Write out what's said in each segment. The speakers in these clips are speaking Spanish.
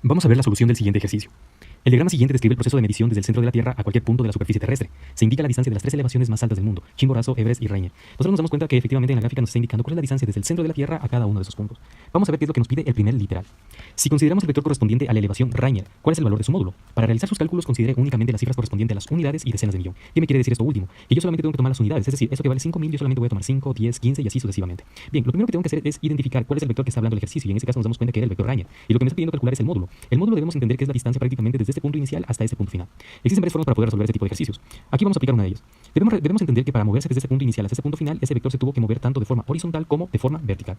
Vamos a ver la solución del siguiente ejercicio. El diagrama siguiente describe el proceso de medición desde el centro de la Tierra a cualquier punto de la superficie terrestre. Se indica la distancia de las tres elevaciones más altas del mundo: Chimborazo, Everest y Rainier. Nosotros nos damos cuenta que efectivamente en la gráfica nos está indicando cuál es la distancia desde el centro de la Tierra a cada uno de esos puntos. Vamos a ver qué es lo que nos pide el primer literal. Si consideramos el vector correspondiente a la elevación Rainier, ¿cuál es el valor de su módulo? Para realizar sus cálculos considere únicamente las cifras correspondientes a las unidades y decenas de millón. ¿Qué me quiere decir esto último? Que yo solamente tengo que tomar las unidades, es decir, eso que vale 5.000 yo solamente voy a tomar 5, 10, 15 y así sucesivamente. Bien, lo primero que tengo que hacer es identificar cuál es el vector que está hablando el ejercicio, y en este caso nos damos cuenta que era el vector Rainier. Y lo que me está pidiendo calcular es el módulo. El módulo debemos entender que es la distancia prácticamente desde este punto inicial hasta este punto final. Existen varias formas para poder resolver este tipo de ejercicios. Aquí vamos a aplicar una de ellas. Debemos entender que para moverse desde este punto inicial hasta este punto final, ese vector se tuvo que mover tanto de forma horizontal como de forma vertical.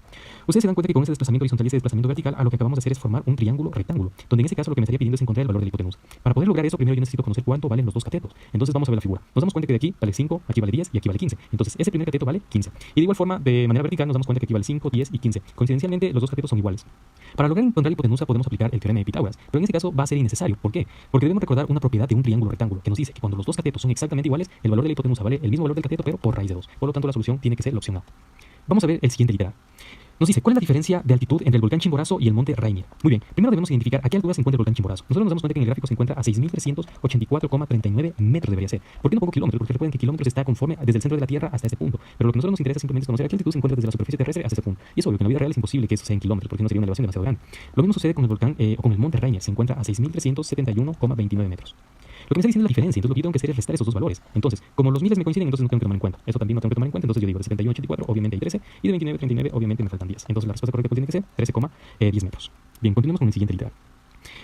Ustedes se dan cuenta que con ese desplazamiento horizontal y ese desplazamiento vertical, a lo que acabamos de hacer es formar un triángulo rectángulo, donde en este caso lo que me estaría pidiendo es encontrar el valor de la hipotenusa. Para poder lograr eso, primero yo necesito conocer cuánto valen los dos catetos. Entonces vamos a ver la figura. Nos damos cuenta que de aquí vale 5, aquí vale 10 y aquí vale 15. Entonces ese primer cateto vale 15. Y de igual forma, de manera vertical, nos damos cuenta que aquí vale 5, 10 y 15. Coincidencialmente, los dos catetos son iguales. Para lograr encontrar la hipotenusa podemos aplicar el teorema de Pitágoras, pero en este caso va a ser innecesario. ¿Por qué? Porque debemos recordar una propiedad de un triángulo rectángulo que nos dice que cuando los dos catetos son exactamente iguales, el valor de la hipotenusa vale el mismo valor del cateto, pero por raíz de 2. Por lo tanto, la solución tiene que ser la opción A. Vamos a ver el siguiente literal. Nos dice, ¿cuál es la diferencia de altitud entre el volcán Chimborazo y el monte Rainier? Muy bien, primero debemos identificar a qué altura se encuentra el volcán Chimborazo. Nosotros nos damos cuenta que en el gráfico se encuentra a 6.384,39 metros, debería ser. ¿Por qué no pongo kilómetros? Porque recuerden que kilómetros está conforme desde el centro de la Tierra hasta este punto. Pero lo que a nosotros nos interesa simplemente es conocer a qué altitud se encuentra desde la superficie terrestre hasta este punto. Y es obvio que en la vida real es imposible que eso sea en kilómetros, porque no sería una elevación demasiado grande. Lo mismo sucede con el volcán o con el monte Rainier, se encuentra a 6.371,29 metros. Lo que me está diciendo es la diferencia, entonces lo que yo tengo que hacer es restar esos dos valores. Entonces, como los miles me coinciden, entonces no tengo que tomar en cuenta. Eso también no tengo que tomar en cuenta, entonces yo digo de 71 a 84, obviamente hay 13, y de 29 a 39, obviamente me faltan 10. Entonces la respuesta correcta tiene que ser 13,10 metros. Bien, continuemos con el siguiente literal.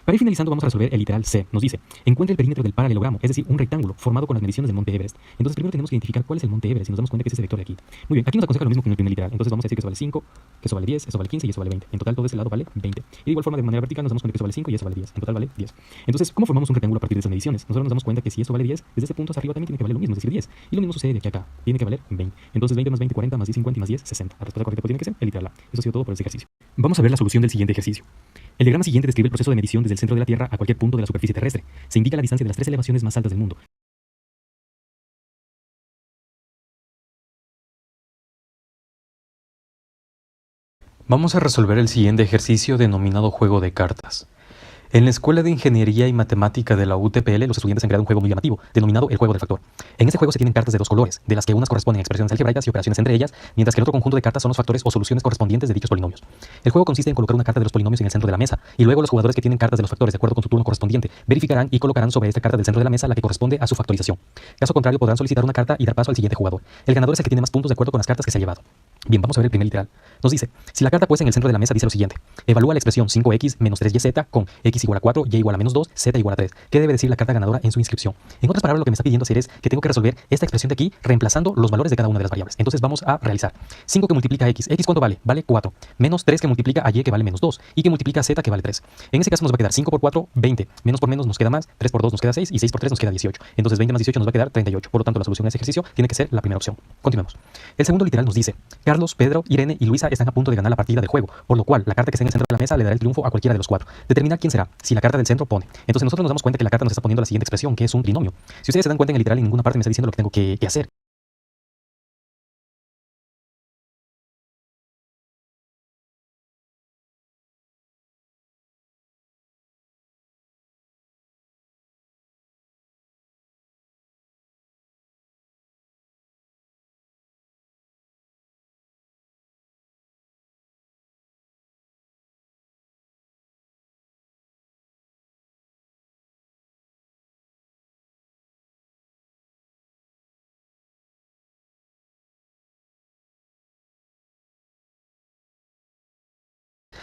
Para ir finalizando, vamos a resolver el literal C. Nos dice, encuentra el perímetro del paralelogramo, es decir, un rectángulo formado con las mediciones del monte Everest. Entonces, primero tenemos que identificar cuál es el monte Everest y nos damos cuenta que es ese vector de aquí. Muy bien, aquí nos aconseja lo mismo que en el primer literal. Entonces, vamos a decir que eso vale 5, que eso vale 10, eso vale 15 y eso vale 20. En total, todo ese lado vale 20. Y de igual forma, de manera vertical, nos damos cuenta que eso vale 5 y eso vale 10. En total, vale 10. Entonces, ¿cómo formamos un rectángulo a partir de esas mediciones? Nosotros nos damos cuenta que si eso vale 10, desde ese punto hacia arriba también tiene que valer lo mismo, es decir, 10. Y lo mismo sucede de aquí a acá. Tiene que valer 20. Entonces, 20 más 20, 40 más 10, 50 y más 10, 60. La respuesta correcta tiene que ser el literal A. Eso ha sido todo por este ejercicio. Vamos a ver la solución del siguiente ejercicio. El diagrama siguiente describe el proceso de medición desde el centro de la Tierra a cualquier punto de la superficie terrestre. Se indica la distancia de las tres elevaciones más altas del mundo. Vamos a resolver el siguiente ejercicio denominado juego de cartas. En la Escuela de Ingeniería y Matemática de la UTPL, los estudiantes han creado un juego muy llamativo, denominado el juego del factor. En este juego se tienen cartas de dos colores, de las que unas corresponden a expresiones algebraicas y operaciones entre ellas, mientras que el otro conjunto de cartas son los factores o soluciones correspondientes de dichos polinomios. El juego consiste en colocar una carta de los polinomios en el centro de la mesa, y luego los jugadores que tienen cartas de los factores de acuerdo con su turno correspondiente verificarán y colocarán sobre esta carta del centro de la mesa la que corresponde a su factorización. Caso contrario, podrán solicitar una carta y dar paso al siguiente jugador. El ganador es el que tiene más puntos de acuerdo con las cartas que se ha llevado. Bien, vamos a ver el primer literal. Nos dice, si la carta puesta en el centro de la mesa dice lo siguiente: evalúa la expresión 5x menos 3yz con x igual a 4, y igual a menos 2, z igual a 3. ¿Qué debe decir la carta ganadora en su inscripción? En otras palabras, lo que me está pidiendo hacer es que tengo que resolver esta expresión de aquí reemplazando los valores de cada una de las variables. Entonces vamos a realizar 5 que multiplica a x. ¿X cuánto vale? Vale 4. Menos 3 que multiplica a y, que vale menos 2. Y que multiplica a z, que vale 3. En ese caso nos va a quedar 5 por 4, 20. Menos por menos nos queda más. 3 por 2 nos queda 6. Y 6 por 3 nos queda 18. Entonces 20 más 18 nos va a quedar 38. Por lo tanto, la solución a ese ejercicio tiene que ser la primera opción. Continuemos. El segundo literal nos dice, Carlos, Pedro, Irene y Luisa están a punto de ganar la partida del juego, por lo cual la carta que esté en el centro de la mesa le dará el triunfo a cualquiera de los cuatro. Determinar quién será, si la carta del centro pone. Entonces nosotros nos damos cuenta que la carta nos está poniendo la siguiente expresión, que es un trinomio. Si ustedes se dan cuenta, en el literal en ninguna parte me está diciendo lo que tengo que hacer.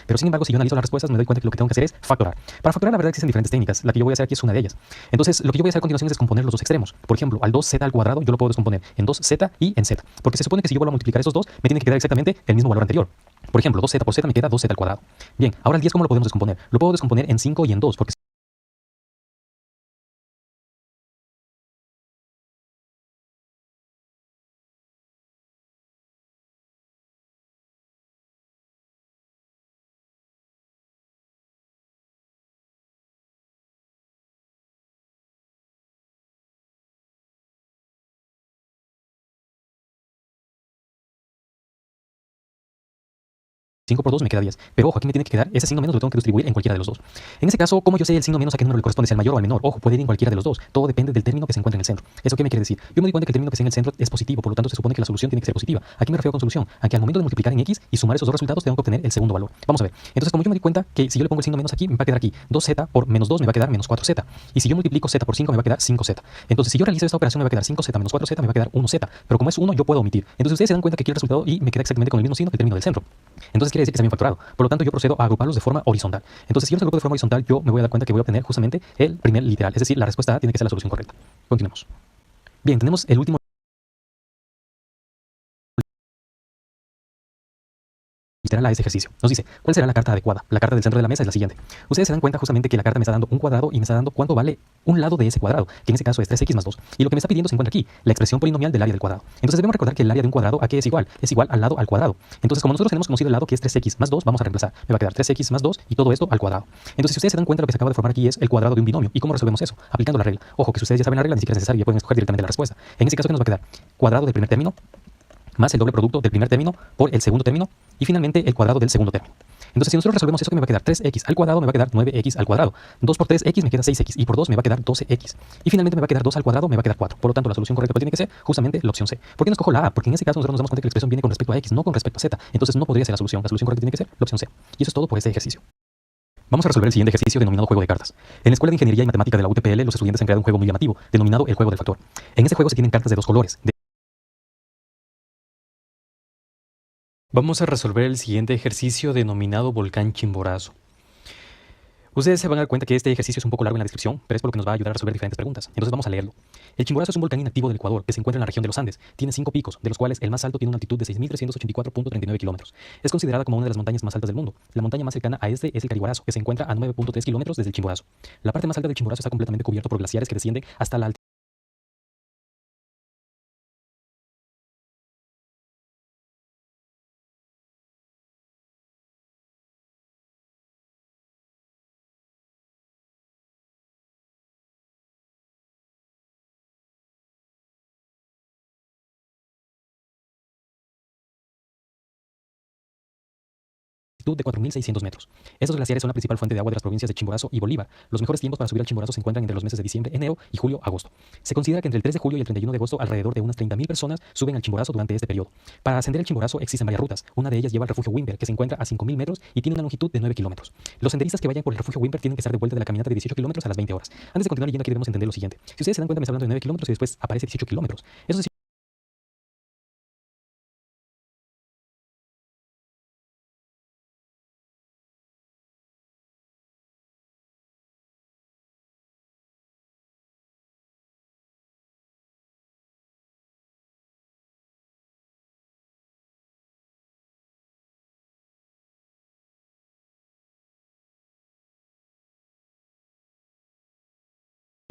Pero sin embargo, si yo analizo las respuestas, me doy cuenta que lo que tengo que hacer es factorar. Para factorar, la verdad, existen diferentes técnicas. La que yo voy a hacer aquí es una de ellas. Entonces, lo que yo voy a hacer a continuación es descomponer los dos extremos. Por ejemplo, al 2z al cuadrado, yo lo puedo descomponer en 2z y en z. Porque se supone que si yo vuelvo a multiplicar esos dos, me tiene que quedar exactamente el mismo valor anterior. Por ejemplo, 2z por z me queda 2z al cuadrado. Bien, ahora el 10, ¿cómo lo podemos descomponer? Lo puedo descomponer en 5 y en 2, porque 5 por 2 me queda 10. Pero ojo, aquí me tiene que quedar ese signo menos, lo tengo que distribuir en cualquiera de los dos. En ese caso, como yo sé el signo menos a qué número le corresponde, si al mayor o al menor, ojo, puede ir en cualquiera de los dos. Todo depende del término que se encuentra en el centro. ¿Eso qué me quiere decir? Yo me doy cuenta que el término que está en el centro es positivo, por lo tanto se supone que la solución tiene que ser positiva. ¿A qué me refiero con solución? A que al momento de multiplicar en x y sumar esos dos resultados tengo que obtener el segundo valor. Vamos a ver. Entonces, como yo me di cuenta que si yo le pongo el signo menos aquí, me va a quedar aquí 2z por menos 2 me va a quedar menos 4z. Y si yo multiplico z por 5 me va a quedar 5z. Entonces, si yo realizo esta operación me va a quedar 5z menos 4z, me va a quedar 1z. Pero como es 1, yo puedo omitir. Entonces, ustedes se dan cuenta que aquí el resultado y me queda exactamente con el mismo signo que el término del centro. Entonces, quiere decir que está bien factorado. Por lo tanto, yo procedo a agruparlos de forma horizontal. Entonces, si yo los agrupo de forma horizontal, yo me voy a dar cuenta que voy a obtener justamente el primer literal. Es decir, la respuesta A tiene que ser la solución correcta. Continuemos. Bien, tenemos el último literal a este ejercicio. Nos dice, ¿cuál será la carta adecuada? La carta del centro de la mesa es la siguiente. Ustedes se dan cuenta justamente que la carta me está dando un cuadrado y me está dando cuánto vale un lado de ese cuadrado, que en este caso es 3x más 2. Y lo que me está pidiendo se encuentra aquí, la expresión polinomial del área del cuadrado. Entonces debemos recordar que el área de un cuadrado, ¿a qué es igual? Es igual al lado al cuadrado. Entonces, como nosotros tenemos conocido el lado que es 3x más 2, vamos a reemplazar. Me va a quedar 3x más 2 y todo esto al cuadrado. Entonces, si ustedes se dan cuenta, lo que se acaba de formar aquí es el cuadrado de un binomio. ¿Y cómo resolvemos eso? Aplicando la regla. Ojo, que si ustedes ya saben la regla, ni siquiera es necesario, ya pueden escoger directamente la respuesta. En este caso, ¿qué nos va a quedar? Cuadrado del primer término más el doble producto del primer término por el segundo término y finalmente el cuadrado del segundo término. Entonces, si nosotros resolvemos eso, que me va a quedar 3x al cuadrado, me va a quedar 9x al cuadrado. 2 por 3x me queda 6x y por 2 me va a quedar 12x. Y finalmente me va a quedar 2 al cuadrado, me va a quedar 4. Por lo tanto, la solución correcta tiene que ser justamente la opción C. ¿Por qué no escojo la A? Porque en este caso nosotros nos damos cuenta que la expresión viene con respecto a x, no con respecto a z. Entonces no podría ser la solución. La solución correcta tiene que ser la opción C. Y eso es todo por este ejercicio. Vamos a resolver el siguiente ejercicio denominado juego de cartas. En la Escuela de Ingeniería y Matemática de la UTPL, los estudiantes han creado un juego muy llamativo, denominado el juego del factor. En este juego se tienen cartas de dos colores. Vamos a resolver el siguiente ejercicio denominado volcán Chimborazo. Ustedes se van a dar cuenta que este ejercicio es un poco largo en la descripción, pero es por lo que nos va a ayudar a resolver diferentes preguntas. Entonces vamos a leerlo. El Chimborazo es un volcán inactivo del Ecuador que se encuentra en la región de los Andes. Tiene 5 picos, de los cuales el más alto tiene una altitud de 6.384.39 kilómetros. Es considerada como una de las montañas más altas del mundo. La montaña más cercana a este es el Cariguarazo, que se encuentra a 9.3 kilómetros desde el Chimborazo. La parte más alta del Chimborazo está completamente cubierto por glaciares que descienden hasta la altitud de 4.600 metros. Estos glaciares son la principal fuente de agua de las provincias de Chimborazo y Bolívar. Los mejores tiempos para subir al Chimborazo se encuentran entre los meses de diciembre, enero y julio, agosto. Se considera que entre el 3 de julio y el 31 de agosto alrededor de unas 30.000 personas suben al Chimborazo durante este periodo. Para ascender al Chimborazo existen varias rutas. Una de ellas lleva al refugio Wimper, que se encuentra a 5.000 metros y tiene una longitud de 9 kilómetros. Los senderistas que vayan por el refugio Wimper tienen que estar de vuelta de la caminata de 18 kilómetros a las 20 horas. Antes de continuar leyendo aquí debemos entender lo siguiente. Si ustedes se dan cuenta me está hablando de 9 kilómetros y después aparece 18 kilómetros. Eso es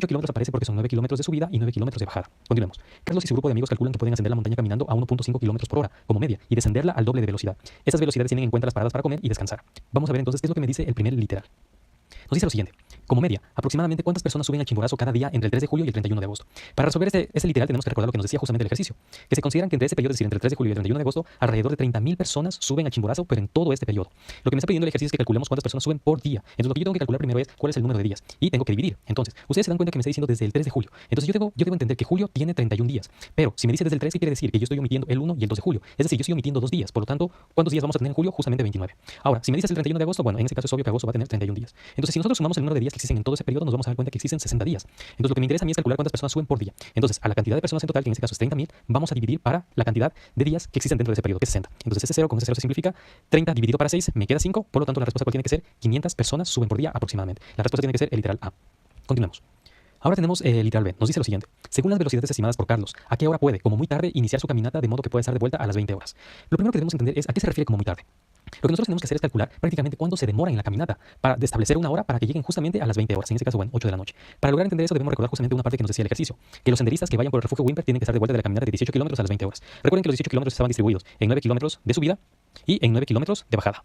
8 kilómetros aparece porque son 9 kilómetros de subida y 9 kilómetros de bajada. Continuemos. Carlos y su grupo de amigos calculan que pueden ascender la montaña caminando a 1.5 kilómetros por hora como media y descenderla al doble de velocidad. Estas velocidades tienen en cuenta las paradas para comer y descansar. Vamos a ver entonces qué es lo que me dice el primer literal. Nos dice lo siguiente. Como media, aproximadamente cuántas personas suben al Chimborazo cada día entre el 3 de julio y el 31 de agosto. Para resolver este literal tenemos que recordar lo que nos decía justamente el ejercicio, que se consideran que entre ese periodo, es decir, entre el 3 de julio y el 31 de agosto, alrededor de 30.000 personas suben al Chimborazo, pero en todo este periodo. Lo que me está pidiendo el ejercicio es que calculemos cuántas personas suben por día. Entonces lo que yo tengo que calcular primero es cuál es el número de días y tengo que dividir. Entonces, ustedes se dan cuenta que me está diciendo desde el 3 de julio. Entonces yo debo entender que julio tiene 31 días, pero si me dice desde el 3, ¿qué quiere decir? Que yo estoy omitiendo el 1 y el 2 de julio. Es decir, yo estoy omitiendo 2 días. Por lo tanto, ¿cuántos días vamos a tener en julio? Justamente 29. Ahora, si me dices el 31 de agosto, bueno, en ese caso es obvio que agosto va a tener 31 días. Entonces, si nosotros sumamos el número de días que existen en todo ese periodo, nos vamos a dar cuenta que existen 60 días. Entonces, lo que me interesa a mí es calcular cuántas personas suben por día. Entonces, a la cantidad de personas en total, que en este caso es 30.000, vamos a dividir para la cantidad de días que existen dentro de ese periodo, que es 60. Entonces, ese 0 con ese 0 se simplifica. 30 dividido para 6 me queda 5. Por lo tanto, la respuesta cuál tiene que ser 500 personas suben por día aproximadamente. La respuesta tiene que ser el literal A. Continuemos. Ahora tenemos el literal B. Nos dice lo siguiente. Según las velocidades estimadas por Carlos, ¿a qué hora puede, como muy tarde, iniciar su caminata de modo que pueda estar de vuelta a las 20 horas? Lo primero que debemos entender es a qué se refiere como muy tarde. Lo que nosotros tenemos que hacer es calcular prácticamente cuánto se demora en la caminata para establecer una hora para que lleguen justamente a las 20 horas, en este caso, bueno, 8 de la noche. Para lograr entender eso debemos recordar justamente una parte que nos decía el ejercicio, que los senderistas que vayan por el refugio Wimper tienen que estar de vuelta de la caminata de 18 kilómetros a las 20 horas. Recuerden que los 18 kilómetros estaban distribuidos en 9 kilómetros de subida y en 9 kilómetros de bajada.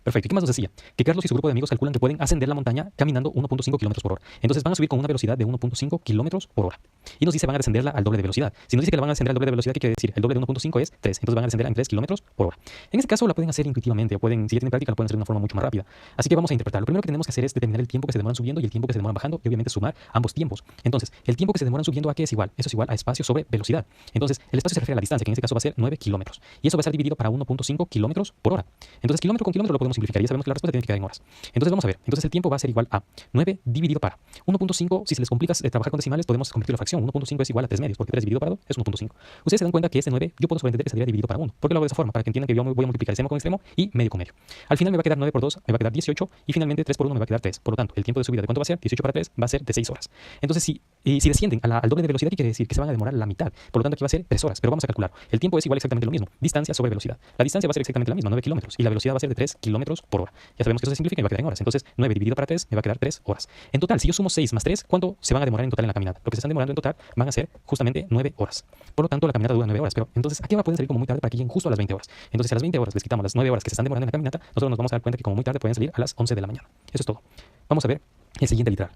Perfecto. ¿Y qué más nos decía? Que Carlos y su grupo de amigos calculan que pueden ascender la montaña caminando 1.5 kilómetros por hora. Entonces van a subir con una velocidad de 1.5 kilómetros por hora. Y nos dice van a descenderla al doble de velocidad. Si nos dice que la van a descender al doble de velocidad, ¿qué quiere decir? El doble de 1.5 es 3. Entonces van a descenderla en 3 kilómetros por hora. En este caso la pueden hacer intuitivamente o pueden, si ya tienen práctica, la pueden hacer de una forma mucho más rápida. Así que vamos a interpretar. Lo primero que tenemos que hacer es determinar el tiempo que se demoran subiendo y el tiempo que se demoran bajando y obviamente sumar ambos tiempos. Entonces, el tiempo que se demoran subiendo, ¿a qué es igual? Eso es igual a espacio sobre velocidad. Entonces, el espacio se refiere a la distancia, que en este caso va a ser 9 kilómetros. Y eso va a ser dividido para 1.5 kilómetros por hora. Entonces, kilómetro con kilómetro lo podemos simplificar. Ya sabemos que la respuesta tiene que quedar en horas. Entonces, vamos a ver. Entonces, el tiempo va a ser igual a 9 dividido para 1.5. Si se les complica trabajar con decimales, podemos convertir la fracción. 1.5 es igual a 3 medios, porque 3 dividido para 2 es 1.5. Ustedes se dan cuenta que este 9 yo puedo sobreentender que saldría dividido para 1. ¿Por qué lo hago de esa forma? Para que entiendan que yo voy a multiplicar extremo con extremo y medio con medio. Al final me va a quedar 9 por 2, me va a quedar 18 y finalmente 3 por 1 me va a quedar 3. Por lo tanto, el tiempo de subida de cuánto va a ser, 18 para 3 va a ser de 6 horas. Entonces, si descienden al doble de velocidad, ¿qué quiere decir? Que se van a demorar la mitad. Por lo tanto, aquí va a ser 3 horas. Pero vamos a calcular. El tiempo es igual exactamente lo mismo. Distancia sobre velocidad. La distancia va a ser exactamente la misma, 9 kilómetros. Y la velocidad va a ser de 3 kilómetros por hora. Ya sabemos que eso se simplifica y va a quedar en horas. Entonces, 9 dividido para 3 me va a quedar 3 horas. En total, si yo sumo 6 más 3, ¿cuánto se van a demorar en total en la caminata? Lo que se están demorando en total van a ser justamente 9 horas. Por lo tanto, la caminata dura 9 horas. Pero entonces, ¿a qué hora pueden salir como muy tarde para que lleguen justo a las 20 horas? Entonces, si a las 20 horas les quitamos las 9 horas que se están demorando en la caminata, nosotros nos vamos a dar cuenta que como muy tarde pueden salir a las 11 de la mañana. Eso es todo. Vamos a ver el siguiente literal.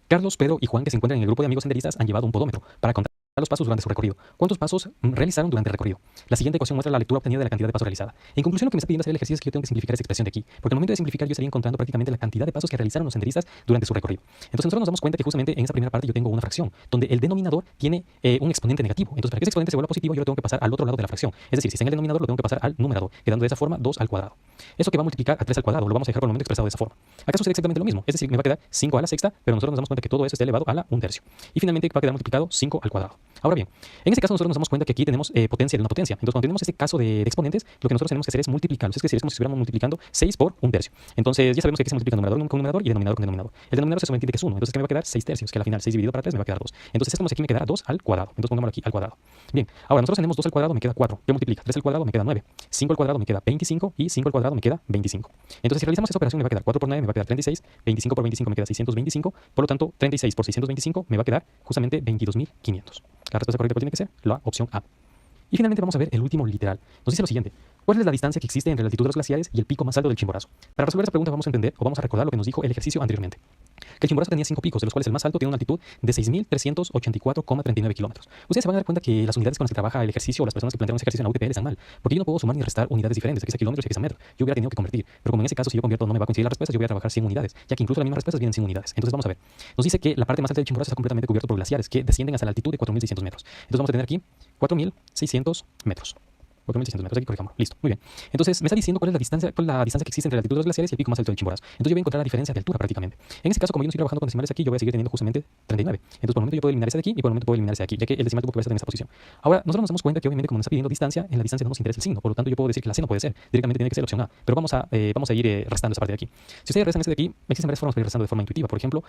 Carlos, Pedro y Juan, que se encuentran en el grupo de amigos senderistas, han llevado un podómetro para contar los pasos durante su recorrido. ¿Cuántos pasos realizaron durante el recorrido? La siguiente ecuación muestra la lectura obtenida de la cantidad de pasos realizada. En conclusión, lo que me está pidiendo hacer el ejercicio es que yo tengo que simplificar esa expresión de aquí, porque al momento de simplificar yo estaría encontrando prácticamente la cantidad de pasos que realizaron los senderistas durante su recorrido. Entonces nosotros nos damos cuenta que justamente en esa primera parte yo tengo una fracción, donde el denominador tiene un exponente negativo. Entonces para que ese exponente se vuelva positivo, yo lo tengo que pasar al otro lado de la fracción. Es decir, si está en el denominador, lo tengo que pasar al numerador, quedando de esa forma 2 al cuadrado. Eso que va a multiplicar a 3 al cuadrado, lo vamos a dejar por el momento expresado de esa forma. Acá sucede exactamente lo mismo, es decir, me va a quedar 5 a la sexta, pero nosotros nos damos cuenta que todo eso está elevado a la 1/3. Y finalmente va a quedar multiplicado 5 al cuadrado. Ahora bien, en este caso nosotros nos damos cuenta que aquí tenemos potencia de una potencia. Entonces, cuando tenemos este caso de exponentes, lo que nosotros tenemos que hacer es multiplicarlos. Es decir, es como si estuviéramos multiplicando 6 por 1/3. Entonces, ya sabemos que aquí se multiplica numerador con numerador y denominador con denominador. El denominador se sobreentiende que es 1. Entonces, ¿qué me va a quedar? 6/3, que al final 6 dividido para 3 me va a quedar 2. Entonces, es como si aquí me quedara 2 al cuadrado. Entonces, pongámoslo aquí al cuadrado. Bien, ahora nosotros tenemos 2 al cuadrado, me queda 4. ¿Qué multiplica? 3 al cuadrado me queda 9. 5 al cuadrado me queda 25 y 5 al cuadrado me queda 25. Entonces, si realizamos esa operación, me va a quedar 4 por 9, me va a quedar 36. 25 por 25 me queda 625. Por lo tanto, 36 por 625 me va a quedar justamente 22.500. La respuesta correcta tiene que ser la opción A. Y finalmente vamos a ver el último literal. Nos dice lo siguiente. ¿Cuál es la distancia que existe entre la altitud de los glaciares y el pico más alto del Chimborazo? Para resolver esa pregunta vamos a entender o vamos a recordar lo que nos dijo el ejercicio anteriormente. Que el Chimborazo tenía 5 picos, de los cuales el más alto tiene una altitud de 6.384,39 kilómetros. Ustedes se van a dar cuenta que las unidades con las que trabaja el ejercicio o las personas que plantearon ese ejercicio en la UTPL están mal, porque yo no puedo sumar ni restar unidades diferentes, aquí es kilómetros y aquí es metro. Yo hubiera tenido que convertir, pero como en ese caso si yo convierto no me va a coincidir la respuesta, yo voy a trabajar 100 unidades, ya que incluso las mismas respuestas vienen sin unidades. Entonces vamos a ver. Nos dice que la parte más alta del Chimborazo está completamente cubierto por glaciares que descienden hasta la altitud de 4.600 metros. Entonces vamos a tener aquí 4.600 metros. 4.600 metros, aquí corrijámoslo. Listo, muy bien. Entonces, me está diciendo cuál es la distancia que existe entre la altitud de los glaciares y el pico más alto del Chimborazo. Entonces, yo voy a encontrar la diferencia de altura prácticamente. En este caso, como yo no estoy trabajando con decimales aquí, yo voy a seguir teniendo justamente 39. Entonces, por el momento yo puedo eliminar ese de aquí y por el momento puedo eliminar ese de aquí, ya que el decimal tuvo que estar en esa posición. Ahora, nosotros nos damos cuenta que obviamente como nos está pidiendo distancia, en la distancia no nos interesa el signo. Por lo tanto, yo puedo decir que la C no puede ser. Directamente tiene que ser la opción A. Pero vamos a ir restando esa parte de aquí. Si ustedes restan ese de aquí, existen varias formas para ir restando de forma intuitiva. Por ejemplo,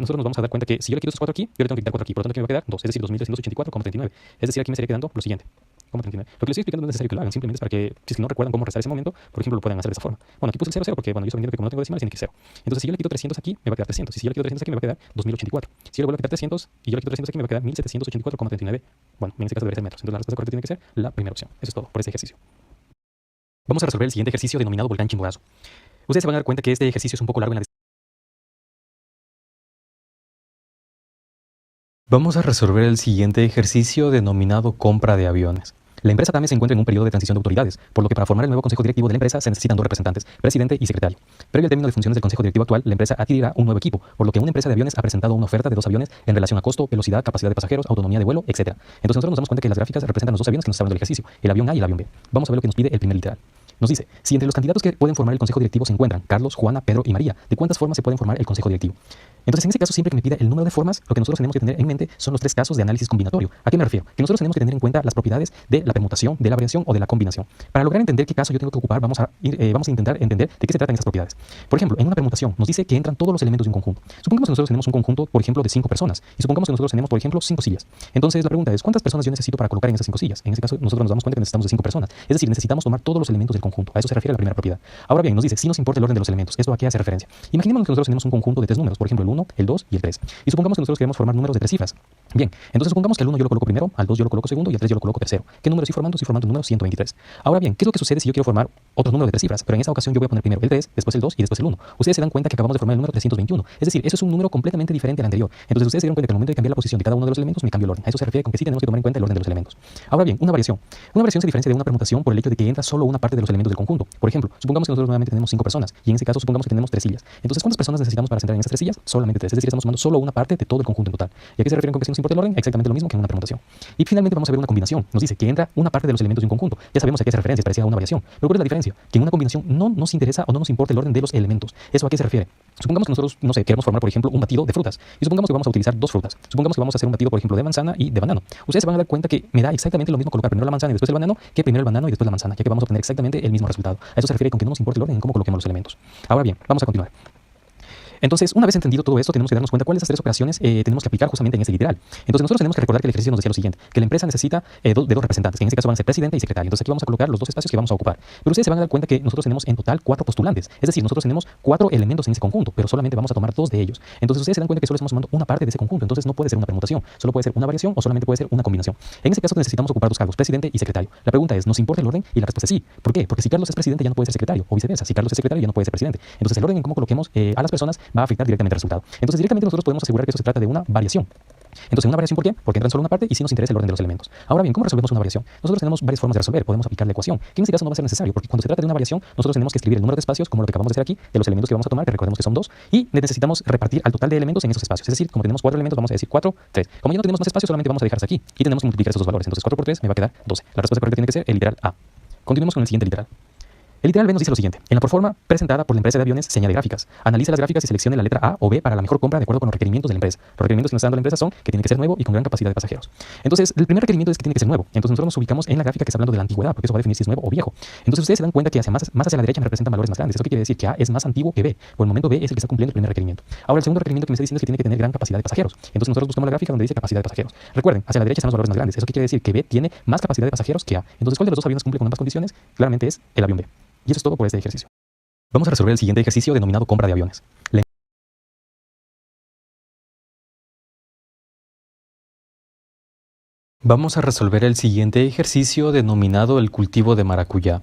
nosotros nos vamos a dar cuenta que si yo le quito esos 4 aquí, yo le tengo que quitar 4 aquí. Por lo tanto, aquí me va a quedar 2, es decir, 2.384,39. Es decir, aquí me estaría quedando lo siguiente. Lo que les estoy explicando no es necesario que lo hagan, simplemente es para que, si es que no recuerdan cómo restar ese momento, por ejemplo, lo puedan hacer de esa forma. Bueno, aquí puse el 0 porque, bueno, yo estoy viendo que como no tengo decimales, tiene que ser 0. Entonces, si yo le quito 300 aquí, me va a quedar 300. Y si yo le quito 300 aquí, me va a quedar 2084. Si yo le vuelvo a quitar 300 y yo le quito 300 aquí, me va a quedar 1784,39. Bueno, en este caso debería ser metros. Entonces, la respuesta correcta tiene que ser la primera opción. Eso es todo por este ejercicio. Vamos a resolver el siguiente ejercicio denominado volcán Chimborazo. Ustedes se van a dar cuenta que este ejercicio es un poco largo en la Vamos a resolver el siguiente ejercicio denominado compra de aviones. La empresa TAME se encuentra en un periodo de transición de autoridades, por lo que para formar el nuevo consejo directivo de la empresa se necesitan 2 representantes, presidente y secretario. Previo al término de funciones del consejo directivo actual, la empresa adquirirá un nuevo equipo, por lo que una empresa de aviones ha presentado una oferta de 2 aviones en relación a costo, velocidad, capacidad de pasajeros, autonomía de vuelo, etc. Entonces nosotros nos damos cuenta que las gráficas representan los 2 aviones que nos estaban dando el ejercicio, el avión A y el avión B. Vamos a ver lo que nos pide el primer literal. Nos dice, si entre los candidatos que pueden formar el consejo directivo se encuentran Carlos, Juana, Pedro y María, ¿de cuántas formas se pueden formar el consejo directivo? Entonces, en ese caso, siempre que me pida el número de formas, lo que nosotros tenemos que tener en mente son los 3 casos de análisis combinatorio. ¿A qué me refiero? Que nosotros tenemos que tener en cuenta las propiedades de la permutación, de la variación o de la combinación. Para lograr entender qué caso yo tengo que ocupar, vamos a intentar entender de qué se tratan esas propiedades. Por ejemplo, en una permutación nos dice que entran todos los elementos de un conjunto. Supongamos que nosotros tenemos un conjunto, por ejemplo, de 5 personas. Y supongamos que nosotros tenemos, por ejemplo, 5 sillas. Entonces, la pregunta es, ¿cuántas personas yo necesito para colocar en esas 5 sillas? En ese caso, nosotros nos damos cuenta que necesitamos de 5 personas. Es decir, necesitamos tomar todos los elementos del conjunto. A eso se refiere la primera propiedad. Ahora bien, nos dice, si nos importa el orden de los elementos. ¿Esto a qué hace referencia? Imaginemos que nosotros tenemos un conjunto de 3 números, por ejemplo, el 1, el 2 y el 3. Y supongamos que nosotros queremos formar números de 3 cifras. Bien, entonces supongamos que al 1 yo lo coloco primero, al 2 yo lo coloco segundo y al 3 yo lo coloco tercero. ¿Qué número estoy formando? Estoy formando el número 123. Ahora bien, ¿qué es lo que sucede si yo quiero formar otro número de 3 cifras? Pero en esa ocasión yo voy a poner primero el 3, después el 2 y después el 1. Ustedes se dan cuenta que acabamos de formar el número 321. Es decir, eso es un número completamente diferente al anterior. Entonces ustedes se dieron cuenta que al momento de cambiar la posición de cada uno de los elementos me cambio el orden. A eso se refiere con que sí tenemos que tomar en cuenta el orden de los elementos. Ahora bien, una variación. Una variación se diferencia de una permutación por el hecho de que entra solo una parte de los elementos del conjunto. Por ejemplo, supongamos que nosotros nuevamente tenemos 5 personas y en ese caso supongamos que tenemos 3 sillas. Entonces, ¿cuántas personas necesitamos para sentar en esas 3 sillas? Solamente 3. Es decir, estamos sumando solo una parte de todo el conjunto en total. ¿Y a qué se refiere con que si nos importa el orden? Exactamente lo mismo que en una permutación. Y finalmente vamos a ver una combinación. Nos dice que entra una parte de los elementos de un conjunto. Ya sabemos a qué se refiere, es parecida a una variación. Pero ¿cuál es la diferencia? Que en una combinación no nos interesa o no nos importa el orden de los elementos. ¿Eso a qué se refiere? Supongamos que nosotros, no sé, queremos formar, por ejemplo, un batido de frutas. Y supongamos que vamos a utilizar 2 frutas. Supongamos que vamos a hacer un batido, por ejemplo, de manzana y de banano. Ustedes se van a dar cuenta que me da exactamente lo mismo colocar primero la manzana y después el banano que primero el banano y después la manzana, ya que vamos a obtener exactamente el mismo resultado. A eso se refiere con que no nos importa el orden en cómo coloquemos los elementos. Ahora bien, vamos a continuar. Entonces, una vez entendido todo esto, tenemos que darnos cuenta cuáles de estas 3 operaciones tenemos que aplicar justamente en ese literal. Entonces, nosotros tenemos que recordar que el ejercicio nos decía lo siguiente, que la empresa necesita de dos representantes, que en este caso van a ser presidente y secretario. Entonces, aquí vamos a colocar los 2 espacios que vamos a ocupar. Pero ustedes se van a dar cuenta que nosotros tenemos en total 4 postulantes. Es decir, nosotros tenemos 4 elementos en ese conjunto, pero solamente vamos a tomar 2 de ellos. Entonces, ustedes se dan cuenta que solo estamos tomando una parte de ese conjunto. Entonces, no puede ser una permutación, solo puede ser una variación o solamente puede ser una combinación. En ese caso, necesitamos ocupar 2 cargos, presidente y secretario. La pregunta es, ¿nos importa el orden? Y la respuesta es sí. ¿Por qué? Porque si Carlos es presidente ya no puede ser secretario, o viceversa. Si Carlos es secretario ya no puede ser presidente. Entonces, el orden en cómo coloquemos a las personas va a afectar directamente al resultado. Entonces, directamente nosotros podemos asegurar que eso se trata de una variación. Entonces, una variación, ¿por qué? Porque entra en solo una parte y sí nos interesa el orden de los elementos. Ahora bien, ¿cómo resolvemos una variación? Nosotros tenemos varias formas de resolver. Podemos aplicar la ecuación, que en este caso no va a ser necesario, porque cuando se trata de una variación, nosotros tenemos que escribir el número de espacios, como lo que acabamos de hacer aquí, de los elementos que vamos a tomar, que recordemos que son 2, y necesitamos repartir al total de elementos en esos espacios. Es decir, como tenemos 4 elementos, vamos a decir 4, 3. Como ya no tenemos más espacio, solamente vamos a dejarse aquí, y tenemos que multiplicar esos 2 valores. Entonces, 4 por 3 me va a quedar 12. La respuesta correcta tiene que ser el literal A. Continuemos con el siguiente literal. El literal B nos dice lo siguiente. En la proforma presentada por la empresa de aviones se añade gráficas. Analice las gráficas y seleccione la letra A o B para la mejor compra de acuerdo con los requerimientos de la empresa. Los requerimientos que nos está dando la empresa son que tiene que ser nuevo y con gran capacidad de pasajeros. Entonces, el primer requerimiento es que tiene que ser nuevo. Entonces, nosotros nos ubicamos en la gráfica que está hablando de la antigüedad, porque eso va a definir si es nuevo o viejo. Entonces, ustedes se dan cuenta que más hacia la derecha me representan valores más grandes. ¿Eso qué quiere decir? Que A es más antiguo que B. Por el momento B es el que está cumpliendo el primer requerimiento. Ahora, el segundo requerimiento que me está diciendo es que tiene que tener gran capacidad de pasajeros. Entonces, nosotros buscamos la gráfica donde dice capacidad de pasajeros. Recuerden, hacia la derecha están los valores más grandes. ¿Eso qué quiere decir? Que B tiene más capacidad de pasajeros que A. Entonces, ¿cuál de los 2 aviones cumple con ambas condiciones? Claramente es el avión B. Y eso es todo por este ejercicio. Vamos a resolver el siguiente ejercicio denominado compra de aviones. Vamos a resolver el siguiente ejercicio denominado el cultivo de maracuyá.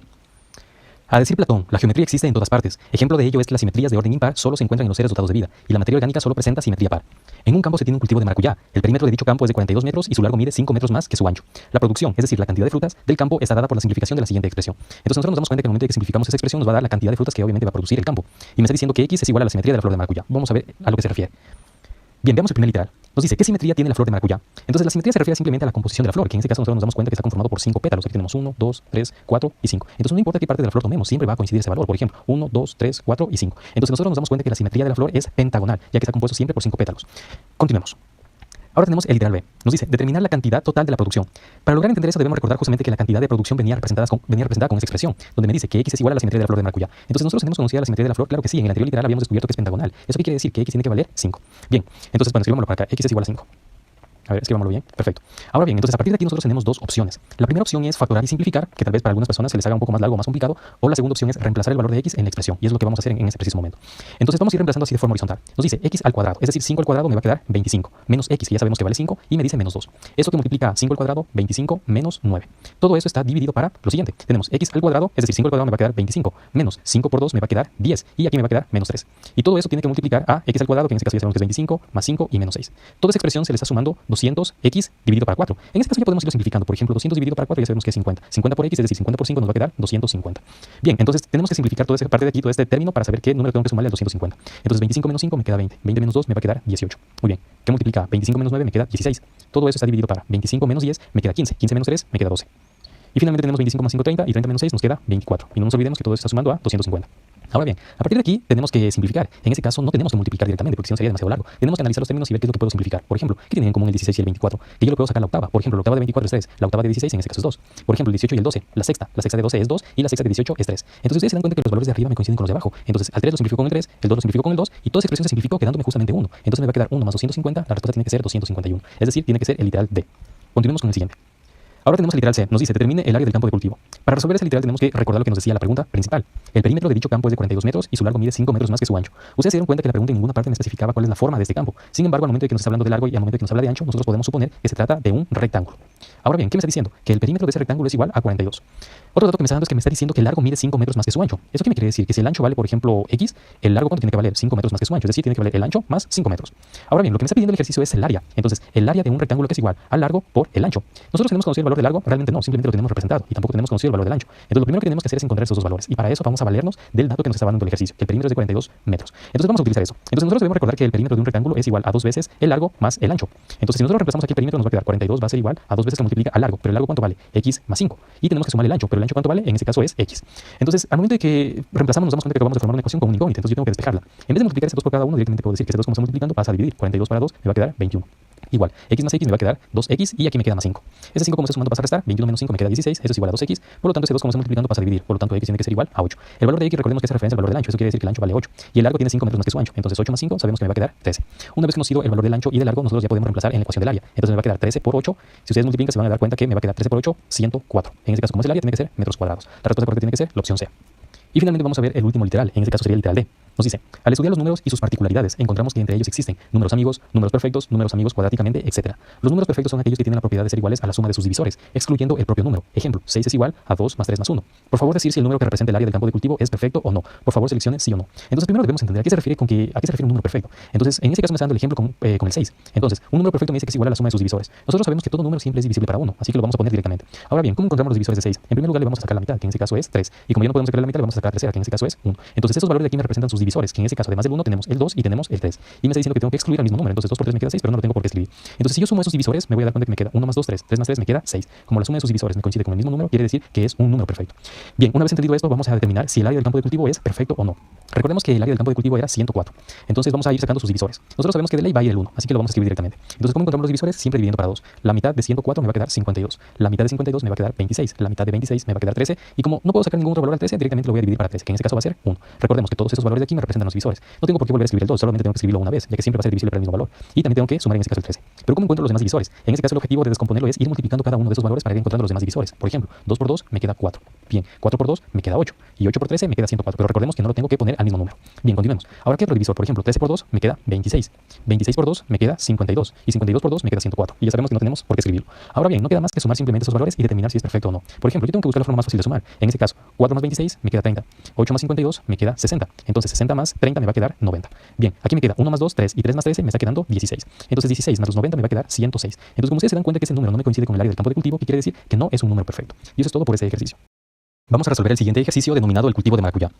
A decir Platón, la geometría existe en todas partes. Ejemplo de ello es que las simetrías de orden impar solo se encuentran en los seres dotados de vida, y la materia orgánica solo presenta simetría par. En un campo se tiene un cultivo de maracuyá. El perímetro de dicho campo es de 42 metros y su largo mide 5 metros más que su ancho. La producción, es decir, la cantidad de frutas del campo, está dada por la simplificación de la siguiente expresión. Entonces nosotros nos damos cuenta que al momento de que simplificamos esa expresión nos va a dar la cantidad de frutas que obviamente va a producir el campo. Y me está diciendo que X es igual a la simetría de la flor de maracuyá. Vamos a ver a lo que se refiere. Bien, veamos el primer literal. Nos dice, ¿qué simetría tiene la flor de maracuyá? Entonces, la simetría se refiere simplemente a la composición de la flor, que en este caso nosotros nos damos cuenta que está conformado por 5 pétalos. Aquí tenemos 1, 2, 3, 4 y 5. Entonces, no importa qué parte de la flor tomemos, siempre va a coincidir ese valor. Por ejemplo, 1, 2, 3, 4 y 5. Entonces, nosotros nos damos cuenta que la simetría de la flor es pentagonal, ya que está compuesto siempre por 5 pétalos. Continuemos. Ahora tenemos el literal B. Nos dice, determinar la cantidad total de la producción. Para lograr entender eso debemos recordar justamente que la cantidad de producción venía representada con esta expresión, donde me dice que X es igual a la simetría de la flor de maracuyá. Entonces nosotros tenemos conocida la simetría de la flor, claro que sí, en el anterior literal habíamos descubierto que es pentagonal. ¿Eso qué quiere decir? Que X tiene que valer 5. Bien, entonces bueno, escribámoslo para acá, X es igual a 5. A ver, escribámoslo bien. Perfecto. Ahora bien, entonces a partir de aquí nosotros tenemos 2 opciones. La primera opción es factorar y simplificar, que tal vez para algunas personas se les haga un poco más largo o más complicado, o la segunda opción es reemplazar el valor de X en la expresión, y es lo que vamos a hacer en ese preciso momento. Entonces vamos a ir reemplazando así de forma horizontal. Nos dice X al cuadrado, es decir, 5 al cuadrado me va a quedar 25, menos X, que ya sabemos que vale 5, y me dice menos 2. Eso que multiplica 5 al cuadrado, 25 menos 9. Todo eso está dividido para lo siguiente. Tenemos X al cuadrado, es decir, 5 al cuadrado me va a quedar 25, menos 5 por 2 me va a quedar 10, y aquí me va a quedar menos 3. Y todo eso tiene que multiplicar a X al cuadrado, que en este caso ya sabemos que es 25, más 5 y menos 6. Toda esa expresión se le está sumando 200X dividido para 4. En este caso ya podemos irlo simplificando. Por ejemplo, 200 dividido para 4 ya sabemos que es 50. 50 por X, es decir, 50 por 5 nos va a quedar 250. Bien, entonces tenemos que simplificar toda esa parte de aquí, todo este término, para saber qué número tengo que sumarle al 250. Entonces 25 menos 5 me queda 20. 20 menos 2 me va a quedar 18. Muy bien. ¿Qué multiplica? 25 menos 9 me queda 16. Todo eso está dividido para 25 menos 10 me queda 15. 15 menos 3 me queda 12. Y finalmente tenemos 25 más 5, 30, y 30 menos 6 nos queda 24. Y no nos olvidemos que todo eso está sumando a 250. Ahora bien, a partir de aquí tenemos que simplificar. En este caso no tenemos que multiplicar directamente porque si no sería demasiado largo. Tenemos que analizar los términos y ver qué es lo que puedo simplificar. Por ejemplo, ¿qué tienen en común el 16 y el 24? Que yo lo puedo sacar la octava. Por ejemplo, la octava de 24 es 3, la octava de 16 en este caso es 2. Por ejemplo, el 18 y el 12, la sexta de 12 es 2 y la sexta de 18 es 3. Entonces ustedes se dan cuenta que los valores de arriba me coinciden con los de abajo. Entonces al 3 lo simplifico con el 3, el 2 lo simplifico con el 2 y toda esa expresión se simplificó quedándome justamente 1. Entonces me va a quedar 1 más 250, la respuesta tiene que ser 251. Es decir, tiene que ser el literal D. Continuemos con el siguiente. Ahora tenemos el literal C, nos dice determine el área del campo de cultivo. Para resolver ese literal tenemos que recordar lo que nos decía la pregunta principal. El perímetro de dicho campo es de 42 metros y su largo mide 5 metros más que su ancho. Ustedes se dieron cuenta que la pregunta en ninguna parte me especificaba cuál es la forma de este campo. Sin embargo, al momento de que nos está hablando de largo y al momento de que nos habla de ancho, nosotros podemos suponer que se trata de un rectángulo. Ahora bien, ¿qué me está diciendo? Que el perímetro de ese rectángulo es igual a 42. Otro dato que me está dando es que me está diciendo que el largo mide 5 metros más que su ancho. ¿Eso qué me quiere decir? Que si el ancho vale, por ejemplo, X, el largo ¿cuánto tiene que valer? 5 metros más que su ancho. Es decir, tiene que valer el ancho más 5 metros. Ahora bien, lo que me está pidiendo el ejercicio es el área. Entonces, el área de un rectángulo que es igual al largo por el ancho. Nosotros tenemos conocido el valor del largo, realmente no, simplemente lo tenemos representado y tampoco tenemos conocido el valor del ancho. Entonces, lo primero que tenemos que hacer es encontrar esos dos valores y para eso vamos a valernos del dato que nos está dando el ejercicio, que el perímetro es de 42 metros. Entonces, vamos a utilizar eso. Entonces, nosotros debemos recordar que el perímetro de un rectángulo es igual a 2 veces el largo más el ancho. Entonces, si nosotros reemplazamos aquí el perímetro, nos va a quedar 42 va a ser igual a 2 veces que multiplica al largo, pero el largo ¿cuánto vale? X más 5. Y tenemos que sumar el ancho, pero el ancho ¿cuánto vale? En este caso es X. Entonces, al momento de que reemplazamos, nos damos cuenta que acabamos de formar una ecuación con un incógnito, entonces yo tengo que despejarla. En vez de multiplicar ese 2 por cada uno, directamente puedo decir que ese 2 como está multiplicando pasa a dividir. 42 para 2 me va a quedar 21. Igual, x más x me va a quedar 2x y aquí me queda más 5. Ese 5 como está sumando pasa a restar, 21 menos 5 me queda 16, eso es igual a 2x, por lo tanto ese 2 como está multiplicando pasa a dividir, por lo tanto x tiene que ser igual a 8. El valor de x recordemos que es referencia al valor del ancho, eso quiere decir que el ancho vale 8 y el largo tiene 5 metros más que su ancho, entonces 8 más 5 sabemos que me va a quedar 13. Una vez conocido el valor del ancho y del largo, nosotros ya podemos reemplazar en la ecuación del área, entonces me va a quedar 13 por 8, si ustedes multiplican se van a dar cuenta que me va a quedar 13 por 8, 104. En este caso como es el área tiene que ser metros cuadrados, la respuesta correcta tiene que ser la opción C. Y finalmente vamos a ver el último literal, en este caso sería el literal D. Nos dice, al estudiar los números y sus particularidades, encontramos que entre ellos existen números amigos, números perfectos, números amigos cuadráticamente, etc. Los números perfectos son aquellos que tienen la propiedad de ser iguales a la suma de sus divisores, excluyendo el propio número. Ejemplo, 6 es igual a 2 más 3 más 1. Por favor, decir si el número que representa el área del campo de cultivo es perfecto o no. Por favor, seleccione sí o no. Entonces, primero debemos entender a qué se refiere un número perfecto. Entonces, en este caso me está dando el ejemplo con el 6. Entonces, un número perfecto me dice que es igual a la suma de sus divisores. Nosotros sabemos que todo número siempre es divisible para 1, así que lo vamos a poner directamente. Ahora bien, ¿cómo encontramos los divisores de 6? En primer lugar, le vamos a sacar la mitad, que en este caso es 3. Y como ya no podemos sacar la mitad, le vamos a sacar la tercera, que en este caso es 1. Entonces, esos valores de aquí me representan sus divisores, que en este caso, además del 1, tenemos el 2 y tenemos el 3. Y me está diciendo que tengo que excluir al mismo número. Entonces 2 por 3 me queda 6, pero no lo tengo por qué escribir. Entonces si yo sumo esos divisores, me voy a dar cuenta que me queda 1 más 2, 3. 3 más 3 me queda 6. Como la suma de sus divisores me coincide con el mismo número, quiere decir que es un número perfecto. Bien, una vez entendido esto, vamos a determinar si el área del campo de cultivo es perfecto o no. Recordemos que el área del campo de cultivo era 104. Entonces vamos a ir sacando sus divisores. Nosotros sabemos que de ley va a ir el 1, así que lo vamos a escribir directamente. Entonces, ¿cómo encontramos los divisores? Siempre dividiendo para 2. La mitad de 104 me va a quedar 52. La mitad de 52 me va a quedar 26. La mitad de 26 me va a quedar 13. Y como no puedo sacar ningún otro valor al 13, directamente lo voy a dividir para 13, que en este caso va a ser 1. Recordemos que todos esos valores de aquí me representan los divisores. No tengo por qué volver a escribir el 2, solamente tengo que escribirlo una vez, ya que siempre va a ser divisible para el mismo valor. Y también tengo que sumar en este caso el 13. Pero ¿cómo encuentro los demás divisores? En este caso el objetivo de descomponerlo es ir multiplicando cada uno de esos valores para ir encontrando los demás divisores. Por ejemplo, 2 por 2 me queda 4. Bien, 4 por 2 me queda 8. Y 8 por 13 me queda 104. Pero recordemos que no lo tengo que poner al mismo número. Bien, continuemos. Ahora, ¿qué otro divisor? Por ejemplo, 13 por 2 me queda 26. 26 por 2 me queda 52. Y 52 por 2 me queda 104. Y ya sabemos que no tenemos por qué escribirlo. Ahora bien, no queda más que sumar simplemente esos valores y determinar si es perfecto o no. Por ejemplo, yo tengo que buscar la forma más fácil de sumar. En este caso, 4 más 26 me queda 30. 8 más 52 me queda 60. Entonces 60 más 30 me va a quedar 90. Bien, aquí me queda 1 más 2, 3 y 3 más 13 me está quedando 16. Entonces 16 más los 90 me va a quedar 106. Entonces, como ustedes se dan cuenta que ese número no me coincide con el área del campo de cultivo, que quiere decir que no es un número perfecto. Y eso es todo por ese ejercicio. Vamos a resolver el siguiente ejercicio denominado el cultivo de maracuyá.